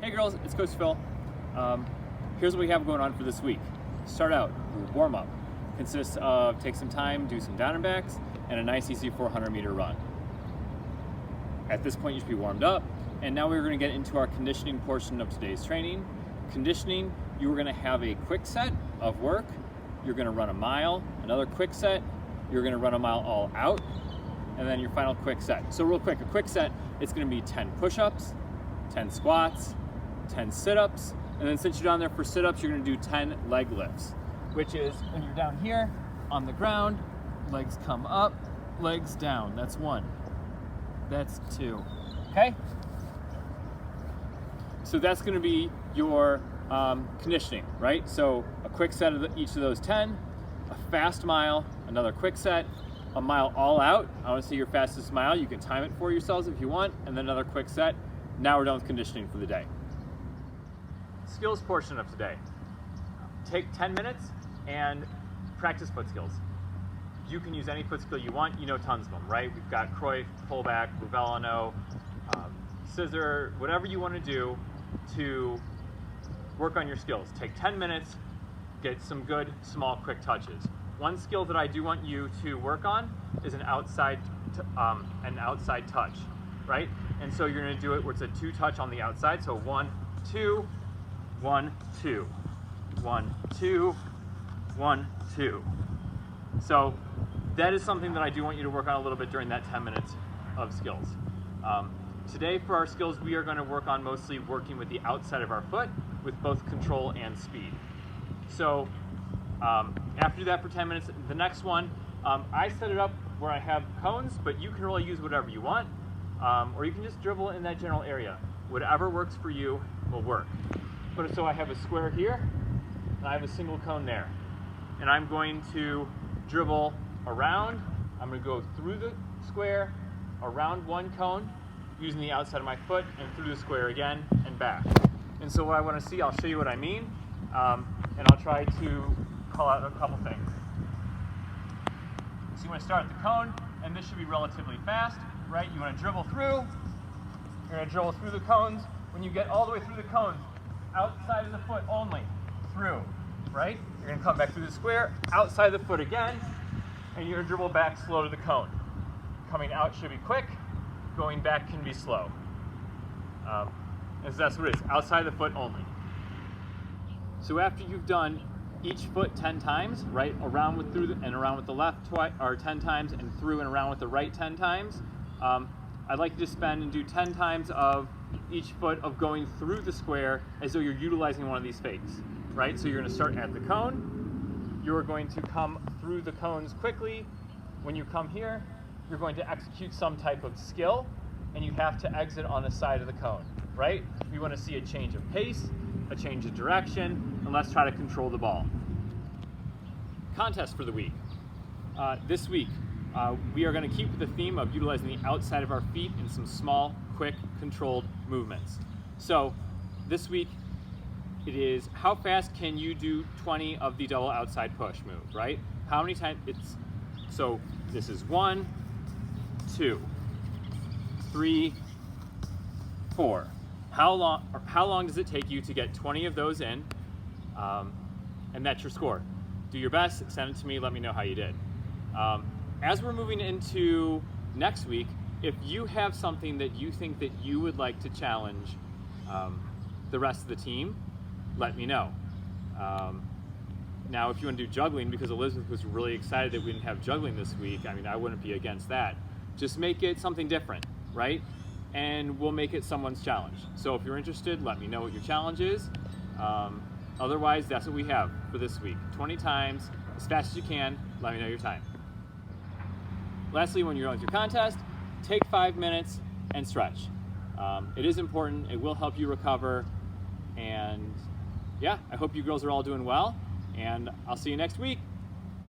Hey girls, it's Coach Phil. Here's what we have going on for this week. Start out, warm up. Consists of take some time, do some down and backs, and a nice easy 400-meter run. At this point you should be warmed up, and now we're going to get into our conditioning portion of today's training. Conditioning, you are going to have a quick set of work. You're going to run a mile, another quick set, you're going to run a mile all out, and then your final quick set. So real quick, a quick set, it's going to be 10 push-ups, 10 squats, 10 sit-ups, and then since you're down there for sit-ups, you're going to do 10 leg lifts, which is when you're down here on the ground, legs come up, legs down. That's 1. That's 2. Okay? So that's going to be your conditioning, right? So a quick set of each of those 10, a fast mile, another quick set, a mile all out. I want to see your fastest mile. You can time it for yourselves if you want, and then another quick set. Now we're done with conditioning for the day. Skills portion of today. Take 10 minutes and practice foot skills. You can use any foot skill you want. You know tons of them, right? We've got Cruyff, pullback, Revellino, scissor, whatever you want to do to work on your skills. Take 10 minutes, get some good, small, quick touches. One skill that I do want you to work on is an outside touch, right? And so you're going to do it where it's a 2 touch on the outside. So 1, 2, 1, 2, 1, 2, 1, 2. So that is something that I do want you to work on a little bit during that 10 minutes of skills. Today for our skills, we are going to work on mostly working with the outside of our foot with both control and speed. So after that for 10 minutes, the next one, I set it up where I have cones, but you can really use whatever you want, or you can just dribble in that general area. Whatever works for you will work. But so I have a square here, and I have a single cone there. And I'm going to dribble around. I'm going to go through the square, around one cone, using the outside of my foot, and through the square again, and back. And so what I want to see, I'll show you what I mean, and I'll try to call out a couple things. So you want to start at the cone, and this should be relatively fast, right? You want to dribble through. You're going to dribble through the cones. When you get all the way through the cones, outside of the foot only, through, right? You're going to come back through the square, outside the foot again, and you're going to dribble back slow to the cone. Coming out should be quick, going back can be slow. And so that's what it is, outside the foot only. So after you've done each foot 10 times, right, around with through and around with the left 10 times, and through and around with the right 10 times, I'd like you to spend and do 10 times of each foot of going through the square as though you're utilizing one of these fakes, right? So you're going to start at the cone. You're going to come through the cones quickly. When you come here, you're going to execute some type of skill, and you have to exit on the side of the cone, right? We want to see a change of pace, a change of direction, and let's try to control the ball. Contest for the week. This week, we are going to keep with the theme of utilizing the outside of our feet in some small, quick, controlled movements. So this week, it is how fast can you do 20 of the double outside push move, right? How many times so this is 1, 2, 3, 4. How long does it take you to get 20 of those in? And that's your score. Do your best, send it to me, let me know how you did. As we're moving into next week, if you have something that you think that you would like to challenge the rest of the team, let me know. Now, if you want to do juggling, because Elizabeth was really excited that we didn't have juggling this week, I mean, I wouldn't be against that. Just make it something different, right? And we'll make it someone's challenge. So if you're interested, let me know what your challenge is. Otherwise, that's what we have for this week. 20 times, as fast as you can, let me know your time. Lastly, when you're on with your contest, take 5 minutes and stretch. It is important, it will help you recover, and yeah, I hope you girls are all doing well, and I'll see you next week.